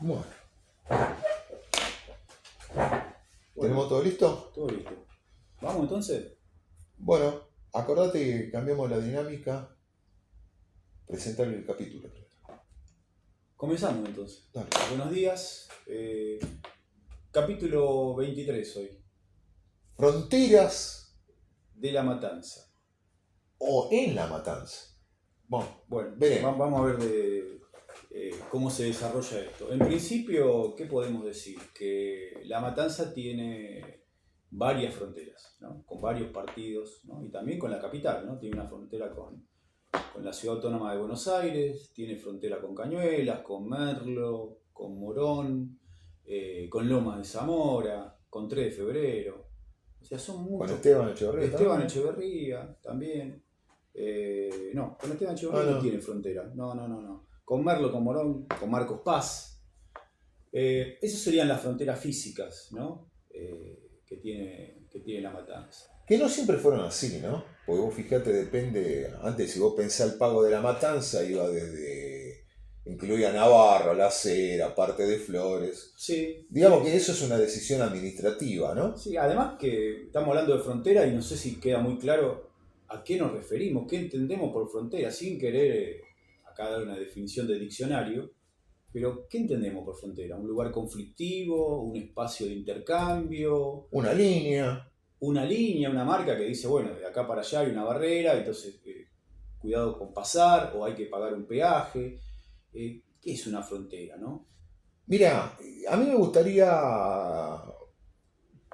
Bueno, Bueno, ¿tenemos todo listo? todo listo. ¿Vamos entonces? Bueno, acordate que cambiamos la dinámica. Presentar el capítulo. Comenzamos entonces. Dale. Buenos días. Capítulo 23 hoy. Fronteras De la matanza. o en la matanza. Bueno, Bueno, veremos. vamos a ver cómo se desarrolla esto. En principio, ¿qué podemos decir? Que la matanza tiene varias fronteras, ¿no? Con varios partidos, ¿no? Y también con la capital, ¿no? Tiene una frontera con la Ciudad Autónoma de Buenos Aires, tiene frontera con Cañuelas, con Merlo, con Morón, con Lomas de Zamora, con 3 de Febrero. O sea, son Con muchos. Esteban Echeverría Esteban también. Echeverría también. No, con Esteban Echeverría Ah, no no. tiene frontera. No. Con Merlo, con Morón, con Marcos Paz. Esas serían las fronteras físicas, ¿no? Que tiene la matanza. Que no siempre fueron así, ¿no? Porque vos fijate, depende. Antes, si vos pensás el pago de la matanza, iba desde. Incluía Navarro, La Cera, parte de Flores. Sí, Digamos sí, que sí. eso es una decisión administrativa, ¿no? Sí, además que estamos hablando de frontera y no sé si queda muy claro a qué nos referimos, qué entendemos por frontera, sin querer acá dar una definición de diccionario, pero ¿qué entendemos por frontera? ¿Un lugar conflictivo, un espacio de intercambio, Una línea. una línea, una marca que dice, bueno, de acá para allá hay una barrera, entonces cuidado con pasar o hay que pagar un peaje? ¿Qué es una frontera, no? Mira, a mí me gustaría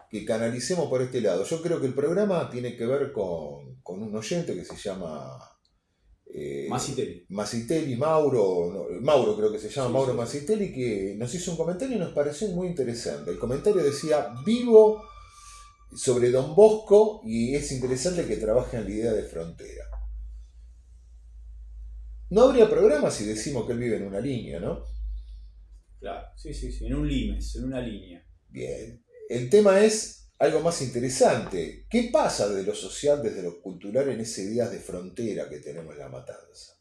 que canalicemos por este lado. Yo creo que el programa tiene que ver con un oyente que se llama Masiteri. Masitelli, Mauro, no, Mauro creo que se llama, Sí, Mauro sí, sí. Masitelli, que nos hizo un comentario y nos pareció muy interesante. El comentario decía, vivo sobre Don Bosco y es interesante que trabaje en la idea de frontera. No habría programa si decimos que él vive en una línea, ¿no? Claro, sí, en un limes, en una línea. Bien. El tema es algo más interesante. ¿Qué pasa de lo social desde lo cultural en ese días de frontera que tenemos en La Matanza?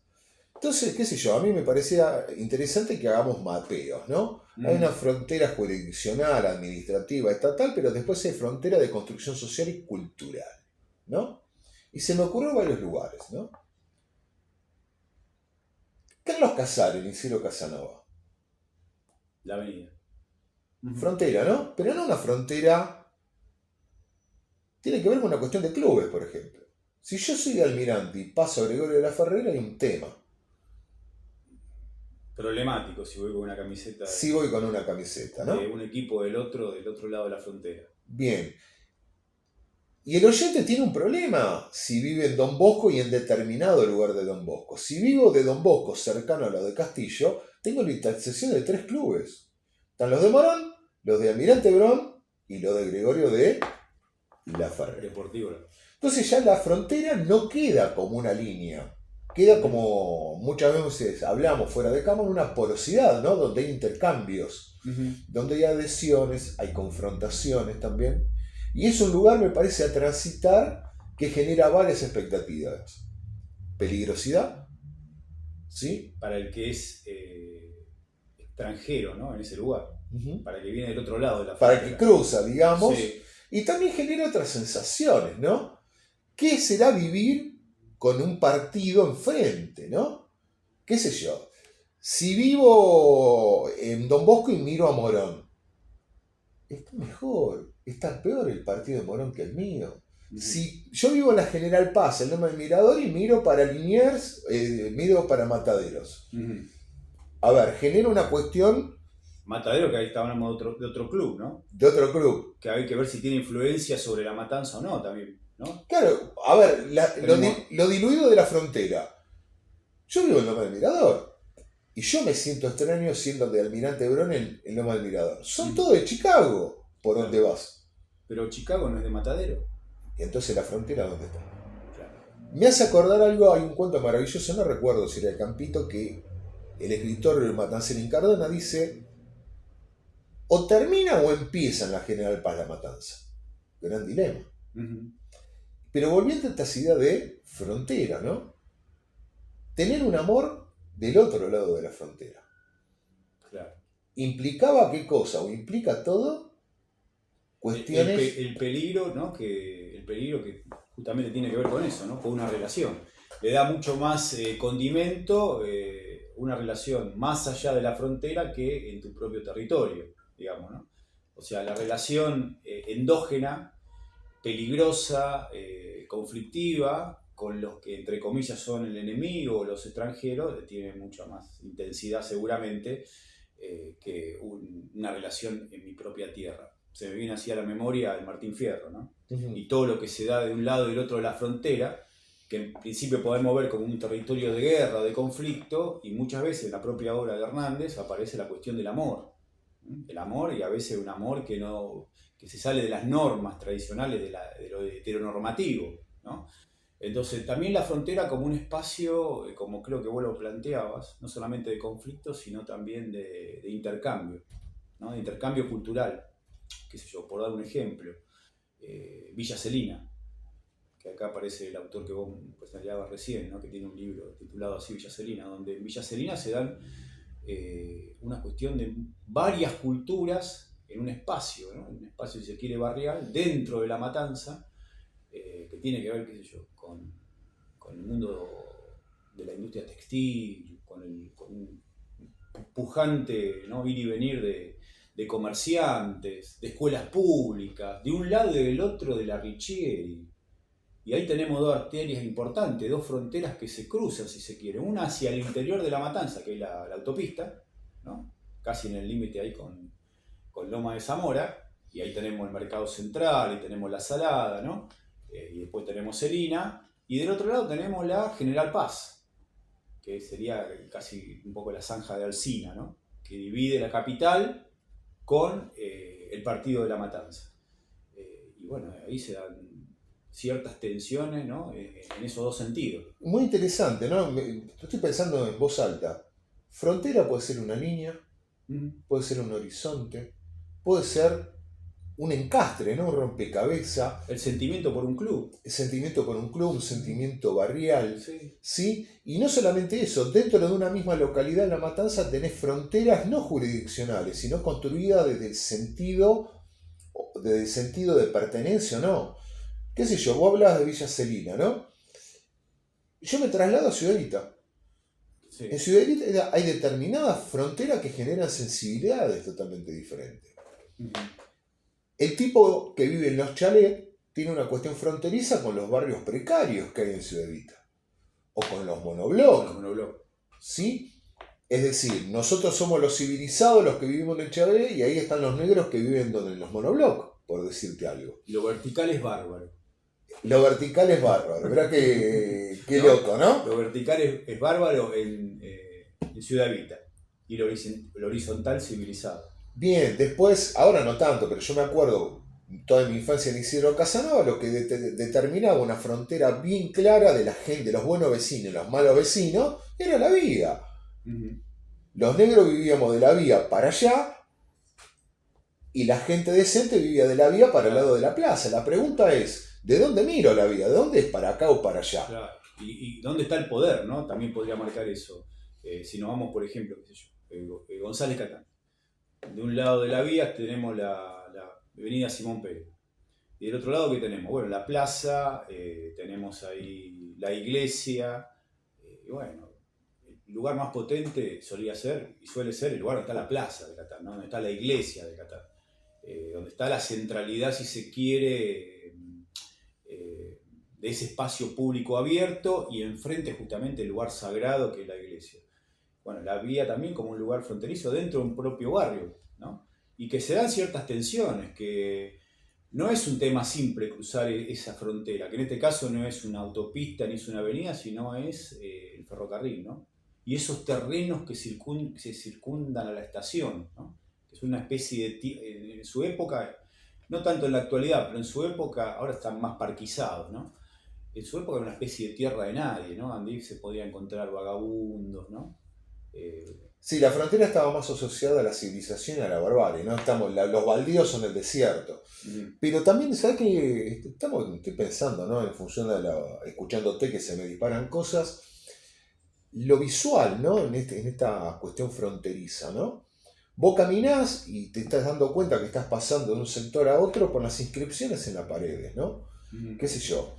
Entonces, qué sé yo, a mí me parecía interesante que hagamos mapeos, ¿no? Hay una frontera jurisdiccional, administrativa, estatal, pero después hay frontera de construcción social y cultural, ¿no? Y se me ocurrió varios lugares, ¿no? Carlos Casares, Isidro Casanova. La avenida. Frontera, ¿no? Pero no una frontera. Tiene que ver con una cuestión de clubes, por ejemplo. Si yo soy de Almirante y paso a Gregorio de la Ferrera, hay un tema. Problemático si voy con una camiseta Si voy con una camiseta, de ¿no? un equipo del otro lado de la frontera. Bien. Y el oyente tiene un problema si vive en Don Bosco y en determinado lugar de Don Bosco. Si vivo de Don Bosco cercano a lo de Castillo, tengo la intersección de 3 clubes. Están los de Morón, los de Almirante Brón y los de Gregorio de la Ferrera. Deportivo. Entonces ya la frontera no queda como una línea. Queda como muchas veces hablamos fuera de cámara, una porosidad, ¿no? Donde hay intercambios, donde hay adhesiones, hay confrontaciones también. Y es un lugar, me parece, a transitar que genera varias expectativas. Peligrosidad, ¿sí? Para el que es extranjero, ¿no? En ese lugar. Para el que viene del otro lado de la Para frontera. el que cruza, digamos. Sí. Y también genera otras sensaciones, ¿no? ¿Qué será vivir con un partido enfrente, ¿no? ¿Qué sé yo? Si vivo en Don Bosco y miro a Morón, está mejor, está peor el partido de Morón que el mío. Si yo vivo en la General Paz, el nombre del Mirador, y miro para Liniers, miro para Mataderos. A ver, genera una cuestión Matadero, que ahí estábamos de otro club, ¿no? de otro club. Que hay que ver si tiene influencia sobre la matanza o no también, ¿no? Claro, a ver, lo diluido de la frontera. Yo vivo en Loma del Mirador. Y yo me siento extraño siendo de Almirante Brón en Loma del Mirador. Son todos de Chicago, por donde vas. Pero Chicago no es de Matadero. Y entonces la frontera, ¿dónde está? Claro. Me hace acordar algo, hay un cuento maravilloso, no recuerdo si era el Campito, que el escritor Matancerín Cardona dice, o termina o empieza en la General Paz la matanza. Gran dilema. Pero volviendo a esta idea de frontera, ¿no? Tener un amor del otro lado de la frontera. Claro. ¿Implicaba qué cosa? ¿O implica todo? Cuestiones... El peligro, ¿no? El peligro que justamente tiene que ver con eso, ¿no? Con una relación. Le da mucho más condimento, una relación más allá de la frontera que en tu propio territorio, digamos, ¿no? O sea, la relación endógena, peligrosa, conflictiva, con los que entre comillas son el enemigo o los extranjeros, tiene mucha más intensidad seguramente una relación en mi propia tierra. Se me viene así a la memoria el Martín Fierro, ¿no? Uh-huh. Y todo lo que se da de un lado y del otro de la frontera, que en principio podemos ver como un territorio de guerra, de conflicto, y muchas veces en la propia obra de Hernández aparece la cuestión del amor. El amor, y a veces un amor que se sale de las normas tradicionales de lo heteronormativo, ¿no? Entonces, también la frontera como un espacio, como creo que vos lo planteabas, no solamente de conflicto, sino también de intercambio, ¿no? De intercambio cultural, qué sé yo, por dar un ejemplo, Villa Celina, que acá aparece el autor que vos presentaba recién, ¿no? Que tiene un libro titulado así, Villa Celina, donde en Villa Celina se dan una cuestión de varias culturas en un espacio, ¿no? Un espacio, si se quiere, barrial, dentro de La Matanza, que tiene que ver, qué sé yo, con el mundo de la industria textil, con un pujante, ¿no? Ir y venir de comerciantes, de escuelas públicas, de un lado y del otro de la Richieri. Y ahí tenemos dos arterias importantes, dos fronteras que se cruzan, si se quiere. Una hacia el interior de La Matanza, que es la autopista, ¿no? Casi en el límite ahí con Loma de Zamora, y ahí tenemos el Mercado Central, y tenemos La Salada, ¿no? Y después tenemos Celina, y del otro lado tenemos la General Paz, que sería casi un poco la zanja de Alsina, ¿no? Que divide la capital con el partido de La Matanza. Y bueno, ahí se dan ciertas tensiones, ¿no? En esos dos sentidos. Muy interesante, ¿no? Estoy pensando en voz alta. Frontera puede ser una línea, puede ser un horizonte, puede ser un encastre, ¿no? Un rompecabezas. El sentimiento por un club. El sentimiento por un club, un sentimiento barrial, Sí. ¿sí? Y no solamente eso, dentro de una misma localidad, La Matanza, tenés fronteras no jurisdiccionales, sino construidas desde el sentido de pertenencia o no. ¿Qué sé yo? Vos hablabas de Villa Celina, ¿no? Yo me traslado a Ciudadita. Sí. En Ciudadita hay determinadas fronteras que generan sensibilidades totalmente diferentes. El tipo que vive en los chalets tiene una cuestión fronteriza con los barrios precarios que hay en Ciudadita. O con los monoblocks. ¿Sí? Es decir, nosotros somos los civilizados, los que vivimos en el chalet, y ahí están los negros que viven en los monoblocks, por decirte algo. Y lo vertical es bárbaro. Lo vertical es bárbaro, ¿verdad? Qué ¿no? Loco, ¿no? Lo vertical es bárbaro en Ciudad Vita. Y lo horizontal civilizado. Bien, después, ahora no tanto, pero yo me acuerdo toda mi infancia en Isidro Casanova, lo que determinaba una frontera bien clara de la gente, los buenos vecinos y los malos vecinos, era la vía. Los negros vivíamos de la vía para allá y la gente decente vivía de la vía para el lado de la plaza. La pregunta es, ¿de dónde miro la vía? ¿De dónde es para acá o para allá? Claro. Y dónde está el poder, ¿no? También podría marcar eso. Si nos vamos, por ejemplo, qué sé yo, González Catán. De un lado de la vía tenemos la avenida Simón Pérez. Y del otro lado, ¿qué tenemos? Bueno, la plaza, tenemos ahí la iglesia. Y bueno, el lugar más potente solía ser, y suele ser, el lugar donde está la plaza de Catán, ¿no? Donde está la iglesia de Catán. Donde está la centralidad, si se quiere, de ese espacio público abierto, y enfrente justamente el lugar sagrado que es la iglesia. Bueno, la vía también como un lugar fronterizo dentro de un propio barrio, ¿no? Y que se dan ciertas tensiones, que no es un tema simple cruzar esa frontera, que en este caso no es una autopista ni es una avenida, sino es el ferrocarril, ¿no? Y esos terrenos que se circundan a la estación, ¿no? Que es una especie de... En su época, no tanto en la actualidad, pero en su época, ahora están más parquizados, ¿no? En su época era una especie de tierra de nadie, ¿no? Donde se podía encontrar vagabundos, ¿no? Sí, la frontera estaba más asociada a la civilización y a la barbarie, ¿no? Los baldíos son el desierto. Pero también, ¿sabes qué? Estoy pensando, ¿no? En función de escuchándote que se me disparan cosas, lo visual, ¿no? En esta cuestión fronteriza, ¿no? Vos caminás y te estás dando cuenta que estás pasando de un sector a otro con las inscripciones en las paredes, ¿no? ¿Qué sé yo?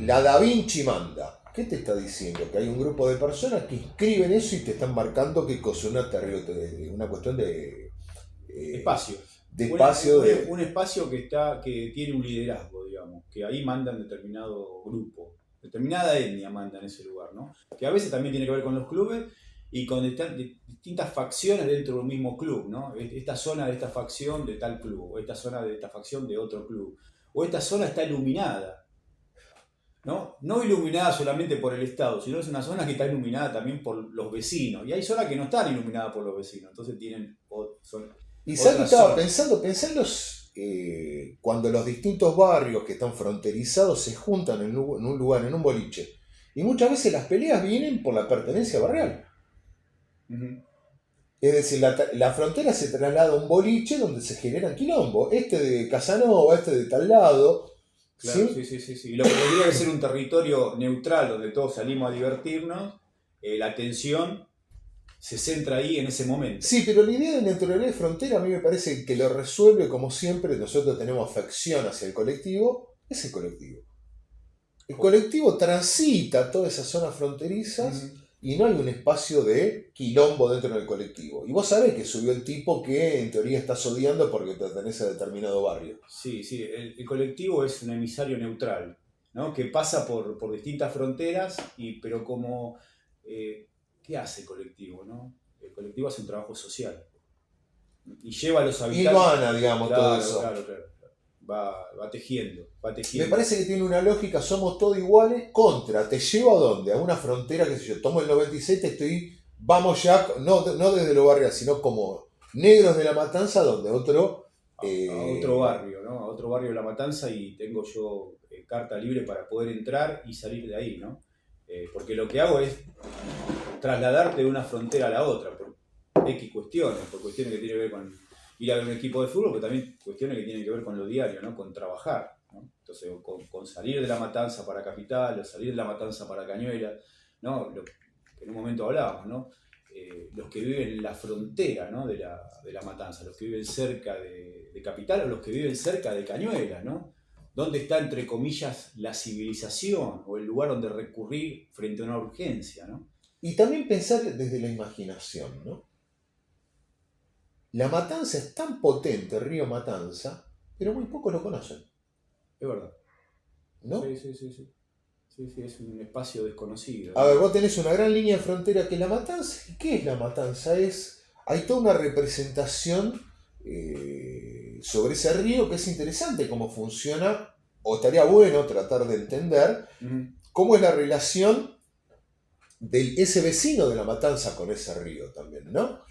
La Da Vinci manda. ¿Qué te está diciendo? Que hay un grupo de personas que inscriben eso y te están marcando qué cosa, una cuestión Espacio. de espacio Un espacio que tiene un liderazgo, digamos, que ahí mandan determinado grupo, determinada etnia manda en ese lugar, ¿no? Que a veces también tiene que ver con los clubes y con distintas facciones dentro del mismo club, ¿no? Esta zona de esta facción de tal club, o esta zona de esta facción de otro club, o esta zona está iluminada, ¿no? No iluminada solamente por el Estado, sino es una zona que está iluminada también por los vecinos. Y hay zonas que no están iluminadas por los vecinos, entonces son y sabes que otras estaba zonas. pensando en cuando los distintos barrios que están fronterizados se juntan en un lugar, en un boliche. Y muchas veces las peleas vienen por la pertenencia barrial. Uh-huh. Es decir, la frontera se traslada a un boliche donde se generan quilombo. Este de Casanova, este de tal lado. Claro, ¿Sí? sí. Y lo que tendría que ser un territorio neutral donde todos salimos a divertirnos, la atención se centra ahí en ese momento. Sí, pero la idea de neutralidad de frontera a mí me parece que lo resuelve como siempre. Nosotros tenemos afección hacia el colectivo. Es el colectivo. El colectivo transita todas esas zonas fronterizas. Uh-huh. Y no hay un espacio de quilombo dentro del colectivo. Y vos sabés que subió el tipo que en teoría estás odiando porque pertenece a determinado barrio. Sí, el colectivo es un emisario neutral, ¿no? Que pasa por distintas fronteras, pero como... ¿qué hace el colectivo, no? El colectivo hace un trabajo social y lleva a los habitantes... Hilvana, digamos, claro, todo eso. Claro. Va tejiendo. Me parece que tiene una lógica, somos todos iguales, contra, ¿te llevo a dónde? A una frontera, qué sé yo, tomo el 96, vamos ya, no desde lo barrial, sino como negros de la matanza, donde otro... A otro barrio, ¿no? A otro barrio de La Matanza y tengo yo carta libre para poder entrar y salir de ahí, ¿no? Porque lo que hago es trasladarte de una frontera a la otra, por X cuestiones, por cuestiones que tienen que ver con ir a ver un equipo de fútbol, pero también cuestiones que tienen que ver con lo diario, ¿no? Con trabajar, ¿no? Entonces, con salir de La Matanza para Capital, o salir de La Matanza para Cañuelas, ¿no? Lo que en un momento hablábamos, ¿no? Los que viven en la frontera, ¿no? de la Matanza, los que viven cerca de Capital o los que viven cerca de Cañuelas, ¿no? ¿Dónde está, entre comillas, la civilización o el lugar donde recurrir frente a una urgencia, ¿no? Y también pensar desde la imaginación, ¿no? La Matanza es tan potente, Río Matanza, pero muy pocos lo conocen, Es verdad. ¿no? Sí, es un espacio desconocido, A ver, ¿no? vos tenés una gran línea de frontera que es la Matanza. ¿Y qué es la Matanza? Hay toda una representación sobre ese río que es interesante cómo funciona, o estaría bueno tratar de entender Uh-huh. cómo es la relación de ese vecino de la Matanza con ese río también, ¿no?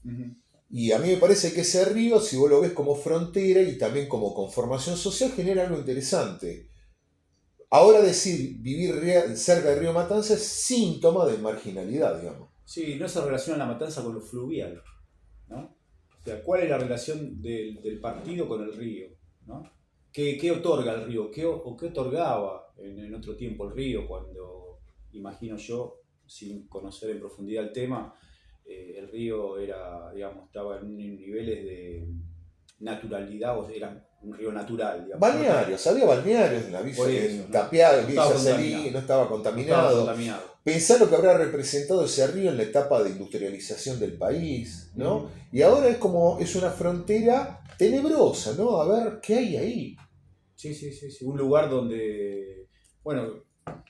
Uh-huh. Y a mí me parece que ese río, si vos lo ves como frontera y también como conformación social, genera algo interesante. Ahora decir vivir cerca del río Matanza es síntoma de marginalidad, digamos. Sí, no se relaciona la Matanza con lo fluvial, ¿no? O sea, ¿cuál es la relación del partido con el río, ¿no? ¿Qué otorga el río? ¿Qué otorgaba en otro tiempo el río cuando, imagino yo, sin conocer en profundidad el tema, el río estaba en niveles de naturalidad, o sea, era un río natural, digamos. Balnearios, había balnearios en la Villa, Por eso, en ¿no? Tapial, No Villa estaba Salí, contaminado. no estaba contaminado. Pensá lo que habrá representado ese río en la etapa de industrialización del país, ¿no? Y ahora es una frontera tenebrosa, ¿no? A ver, ¿qué hay ahí? Sí. Un lugar donde, bueno,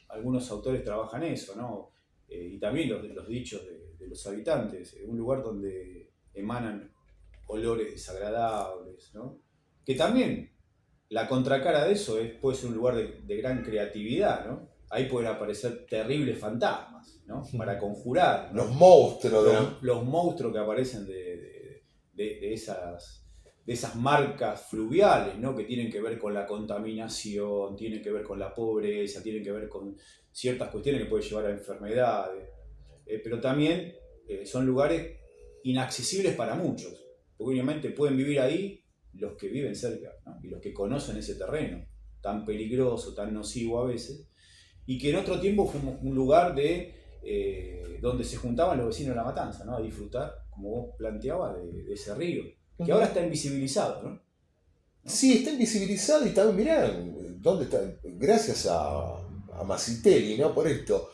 algunos autores trabajan eso, ¿no? Y también los dichos de los habitantes. Un lugar donde emanan olores desagradables, ¿no? Que también la contracara de eso puede ser un lugar de gran creatividad, ¿no? Ahí pueden aparecer terribles fantasmas, ¿no? Para conjurar, ¿no? Los monstruos. Los monstruos que aparecen de esas marcas fluviales, ¿no? Que tienen que ver con la contaminación, tienen que ver con la pobreza, tienen que ver con ciertas cuestiones que pueden llevar a enfermedades. Pero también son lugares inaccesibles para muchos, porque obviamente pueden vivir ahí los que viven cerca, ¿no? Y los que conocen ese terreno tan peligroso, tan nocivo a veces, y que en otro tiempo fue un lugar donde se juntaban los vecinos de La Matanza, ¿no? A disfrutar como vos planteabas, de ese río, que Ujú. ahora está invisibilizado, ¿no? Sí, está invisibilizado y también, mirá, ¿dónde está? Gracias a Masitelli, ¿no? Por esto.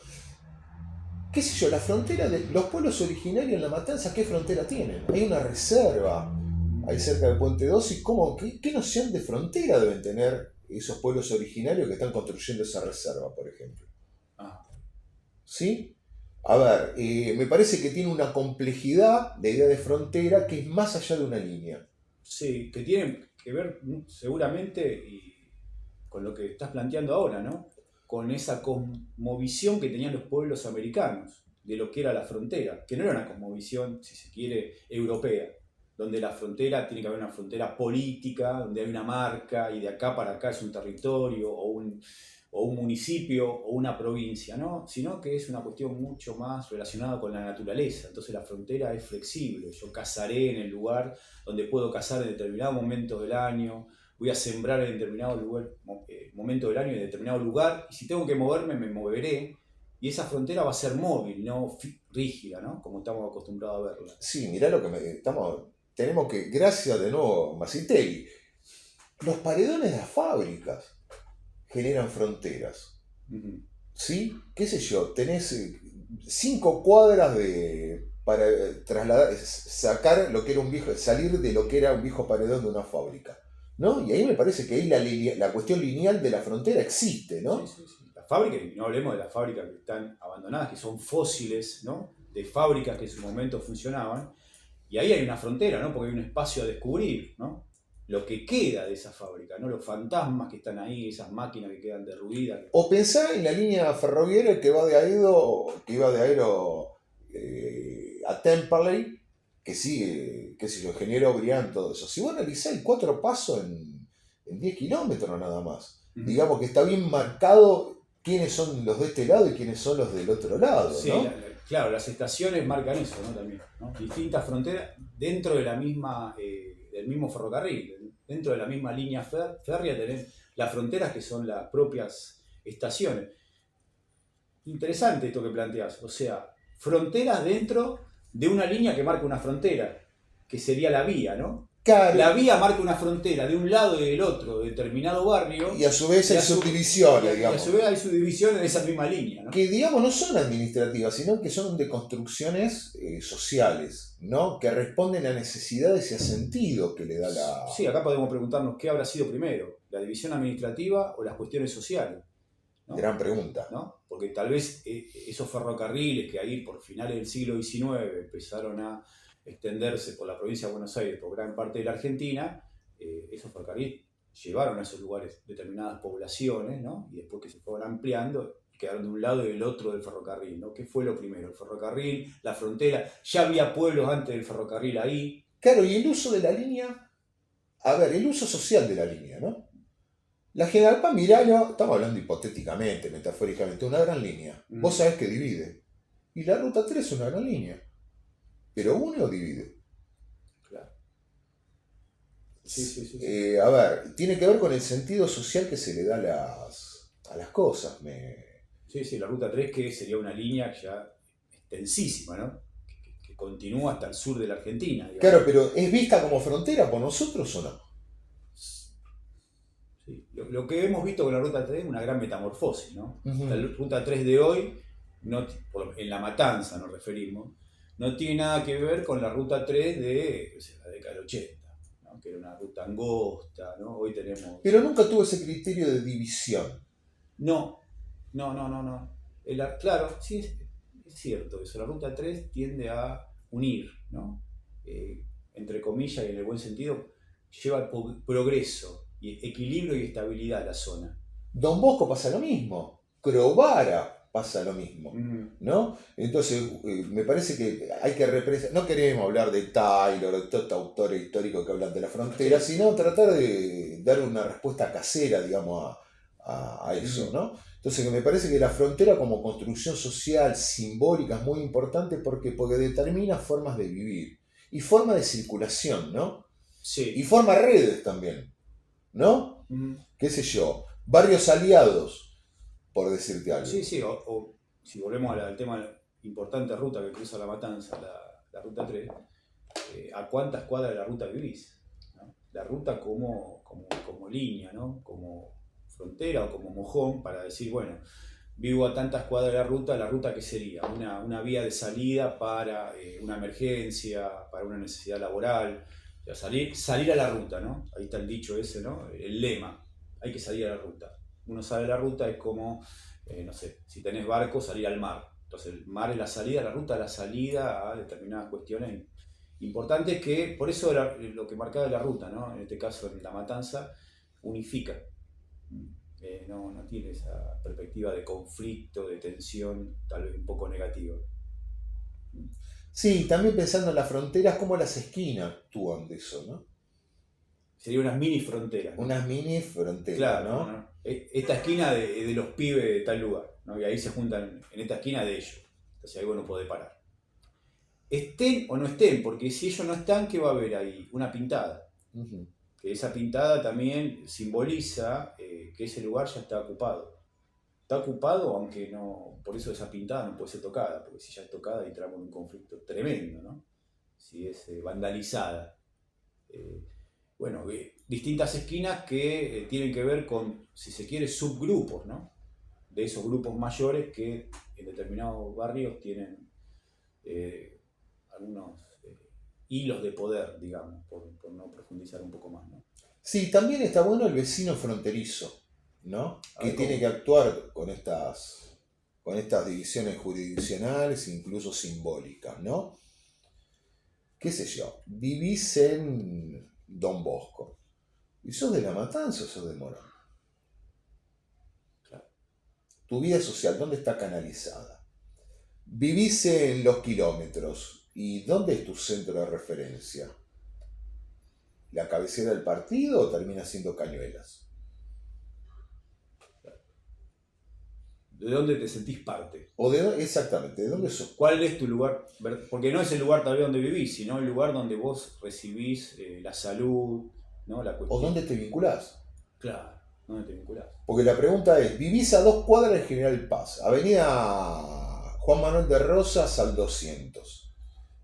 ¿Qué sé yo? La frontera de los pueblos originarios en La Matanza, ¿qué frontera tienen? Hay una reserva ahí cerca de Puente 2 y qué noción de frontera deben tener esos pueblos originarios que están construyendo esa reserva, por ejemplo. Ah, ¿Sí? A ver, me parece que tiene una complejidad de idea de frontera que es más allá de una línea. sí, que tienen que ver seguramente con lo que estás planteando ahora, ¿no? Con esa cosmovisión que tenían los pueblos americanos de lo que era la frontera, que no era una cosmovisión, si se quiere, europea, donde la frontera tiene que haber una frontera política, donde hay una marca y de acá para acá es un territorio o un municipio o una provincia, ¿no? Sino que es una cuestión mucho más relacionada con la naturaleza. Entonces la frontera es flexible. Yo cazaré en el lugar donde puedo cazar en determinados momentos del año, voy a sembrar en determinado lugar, momento del año en determinado lugar, y si tengo que moverme, me moveré. Y esa frontera va a ser móvil, no rígida, ¿no? Como estamos acostumbrados a verla. Sí, mirá lo que tenemos que, gracias de nuevo, Masitelli, los paredones de las fábricas generan fronteras. Uh-huh. ¿Sí? ¿Qué sé yo? Tenés 5 cuadras para trasladar, sacar lo que era un viejo, salir de lo que era un viejo paredón de una fábrica. ¿No? Y ahí me parece que ahí la cuestión lineal de la frontera existe, Sí, ¿no? sí, sí. Las fábricas, y no hablemos de las fábricas que están abandonadas, que son fósiles, ¿no? De fábricas que en su momento funcionaban. Y ahí hay una frontera, ¿no? Porque hay un espacio a descubrir, ¿no? Lo que queda de esa fábrica, ¿no? Los fantasmas que están ahí, esas máquinas que quedan derruidas. O pensá en la línea ferroviaria que va de Aedo, que iba de Aedo a Temperley, que sigue, qué sé yo, ingeniero Brián, todo eso. Si vos analizás el 4 pasos en 10 kilómetros nada más, Uh-huh. digamos que está bien marcado quiénes son los de este lado y quiénes son los del otro lado, Sí, ¿no? claro, las estaciones marcan eso, ¿no? También, ¿no? Distintas fronteras dentro de la misma, del mismo ferrocarril, dentro de la misma línea férrea tenés las fronteras que son las propias estaciones. Interesante esto que planteás, o sea, fronteras dentro de una línea que marca una frontera, que sería la vía, ¿no? Claro, La vía marca una frontera de un lado y del otro de determinado y barrio, a su vez y hay a su, subdivisiones, y a su digamos, vez hay subdivisiones de esa misma línea, ¿no? que digamos no son administrativas, sino que son de construcciones sociales, ¿no? Que responden a necesidades y a sentido que le da la... Sí, acá podemos preguntarnos qué habrá sido primero, la división administrativa o las cuestiones sociales, ¿no? Gran pregunta. ¿No? Porque tal vez esos ferrocarriles que ahí por finales del siglo XIX empezaron a extenderse por la provincia de Buenos Aires, por gran parte de la Argentina, esos ferrocarriles llevaron a esos lugares determinadas poblaciones, ¿no? Y después que se fueron ampliando, quedaron de un lado y del otro del ferrocarril, ¿no? ¿Qué fue lo primero? El ferrocarril, la frontera, ya había pueblos antes del ferrocarril ahí. Claro, y el uso de la línea, a ver, el uso social de la línea, ¿no? La General Paz Mirano, estamos hablando hipotéticamente, metafóricamente, una gran línea. Vos sabés que divide. Y la Ruta 3 es una gran línea. Pero une o divide. Claro. Sí, sí, sí, sí. A ver, tiene que ver con el sentido social que se le da a las cosas. Sí, sí, la Ruta 3 que sería una línea ya extensísima, ¿no? Que continúa hasta el sur de la Argentina, digamos. Claro, pero ¿es vista como frontera por nosotros o no? Sí. Lo que hemos visto con la Ruta 3 es una gran metamorfosis, ¿no? La Ujú. Ruta 3 de hoy, no, en La Matanza nos referimos, no tiene nada que ver con la Ruta 3 de o sea, la década del 80, ¿no? Que era una ruta angosta, ¿no? Hoy tenemos... Pero nunca tuvo ese criterio de división. No, no, no, no, no. Claro, sí, es cierto eso. La Ruta 3 tiende a unir, ¿no? Entre comillas y en el buen sentido, lleva progreso, y equilibrio y estabilidad a la zona. Don Bosco pasa lo mismo. Crovara pasa lo mismo. Mm. ¿No? Entonces, me parece que hay que representar. No queremos hablar de Taylor, de todos estos autores históricos que hablan de la frontera, sino tratar de dar una respuesta casera, digamos, a eso, ¿no? Entonces, que me parece que la frontera como construcción social, simbólica, es muy importante porque determina formas de vivir y forma de circulación, ¿no? Y Sí. forma redes también, ¿no? Mm. ¿Qué sé yo? Barrios aliados, por decirte algo. Sí, sí, o si volvemos al tema de la importante ruta que cruza La Matanza, la Ruta 3, a cuántas cuadras de la ruta vivís, ¿no? La ruta como línea, ¿no? Como frontera o como mojón para decir, bueno, vivo a tantas cuadras de la ruta ¿qué sería? Una vía de salida para una emergencia, para una necesidad laboral. O sea, salir a la ruta, ¿no? Ahí está el dicho ese, ¿no? El lema, hay que salir a la ruta. Uno sale a la ruta, es como, no sé, si tenés barco, salir al mar. Entonces el mar es la salida, la ruta es la salida a determinadas cuestiones importantes que, por eso era lo que marcaba la ruta, ¿no? En este caso en La Matanza, unifica. No tiene esa perspectiva de conflicto, de tensión, tal vez un poco negativa. Sí, también pensando en las fronteras, cómo las esquinas actúan de eso, ¿no? Sería unas mini fronteras, ¿no? Unas mini fronteras, Claro, ¿no? ¿no? Esta esquina de los pibes de tal lugar, ¿no? Y ahí se juntan en esta esquina de ellos. Entonces ahí vos no podés parar. Estén o no estén, porque si ellos no están, ¿qué va a haber ahí? Una pintada. Ujú. Que esa pintada también simboliza que ese lugar ya está ocupado. Está ocupado, aunque no, por eso esa pintada no puede ser tocada, porque si ya es tocada entramos en un conflicto tremendo, ¿no? Si es vandalizada. Bueno, distintas esquinas que tienen que ver con, si se quiere, subgrupos, ¿no? De esos grupos mayores que en determinados barrios tienen algunos hilos de poder, digamos, por no profundizar un poco más, ¿no? Sí, también está bueno el vecino fronterizo, ¿no? A Que ver tiene cómo. que actuar con estas divisiones jurisdiccionales, incluso simbólicas, ¿no? ¿Qué sé yo? Vivís en Don Bosco. ¿Y sos de La Matanza o sos de Morón? Claro. Tu vida social, ¿dónde está canalizada? Vivís en Los Kilómetros. ¿Y dónde es tu centro de referencia? ¿La cabecera del partido o termina siendo Cañuelas? ¿De dónde te sentís parte? ¿O exactamente, de dónde sos? ¿Cuál es tu lugar? Porque no es el lugar tal vez donde vivís, sino el lugar donde vos recibís la salud, ¿no? La ¿O cuestión. dónde te vinculás? Claro, ¿dónde te vinculás? Porque la pregunta es, vivís a 2 cuadras de General Paz, Avenida Juan Manuel de Rosas al 200.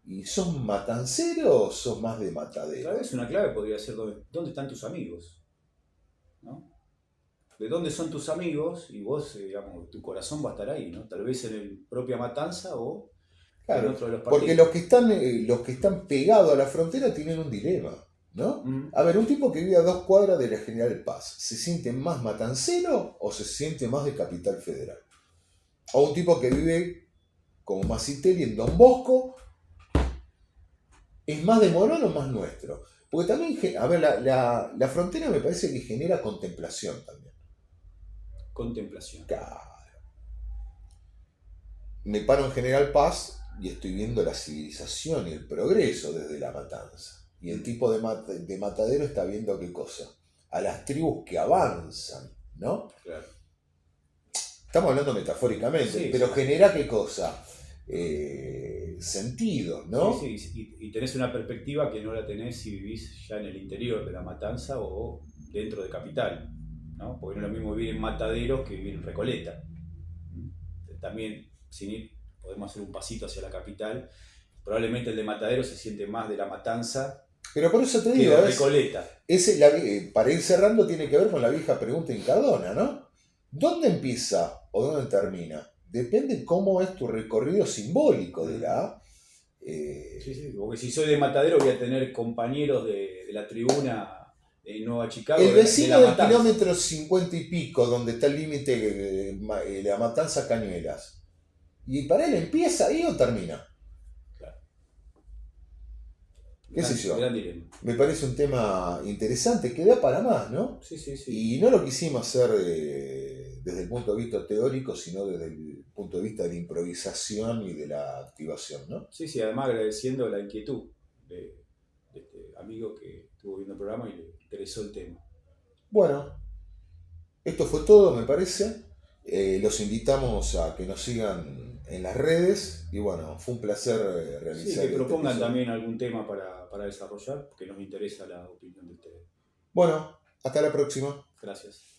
¿Y sos matancero o sos más de Tal matadero? vez una clave podría ser dónde están tus amigos, ¿no? De dónde son tus amigos y vos, digamos, tu corazón va a estar ahí, ¿no? Tal vez en el propia Matanza o en Claro, otro de los porque partidos. los que están pegados a la frontera tienen un dilema, ¿no? Mm, A ver, un tipo que vive a 2 cuadras de la General Paz, ¿se siente más matancero o se siente más de Capital Federal? O un tipo que vive como Masitelli en Don Bosco, ¿es más de Morón o más nuestro? Porque también, a ver, la frontera me parece que genera contemplación también. contemplación. Claro. Me paro en General Paz y estoy viendo la civilización y el progreso desde La Matanza. Y el Mm, tipo de matadero está viendo qué cosa. A las tribus que avanzan, ¿no? claro. Estamos hablando metafóricamente, Sí, pero sí, sí. genera qué cosa. Sentido, Sí, ¿no? sí, y tenés una perspectiva que no la tenés si vivís ya en el interior de La Matanza o dentro de Capital, ¿no? Porque no es lo mismo vivir en Mataderos que vivir en Recoleta. También, sin ir, podemos hacer un pasito hacia la capital. Probablemente el de Mataderos se siente más de La Matanza Pero por eso te que digo, de Recoleta. para ir cerrando tiene que ver con la vieja pregunta incardona, ¿no? ¿Dónde empieza o dónde termina? Depende cómo es tu recorrido simbólico de la... Sí, eh, sí, porque si soy de Matadero voy a tener compañeros de la tribuna en Nueva Chicago el de vecino La del Matanza. kilómetro 50 y pico, donde está el límite de la Matanza Cañuelas. ¿Y para él empieza ahí o termina? Claro. ¿Qué sé Gran yo? dilema. Me parece un tema interesante que da para más, ¿no? Sí, sí, sí. Y no lo quisimos hacer desde el punto de vista teórico, sino desde el punto de vista de la improvisación y de la activación, ¿no? Sí, sí, además agradeciendo la inquietud de este amigo que estuvo viendo el programa y le interesó el tema. Bueno, esto fue todo, me parece. Los invitamos a que nos sigan en las redes y bueno, fue un placer Sí, realizar que este propongan episodio. también algún tema para desarrollar, porque nos interesa la opinión de ustedes. Bueno, hasta la próxima. Gracias.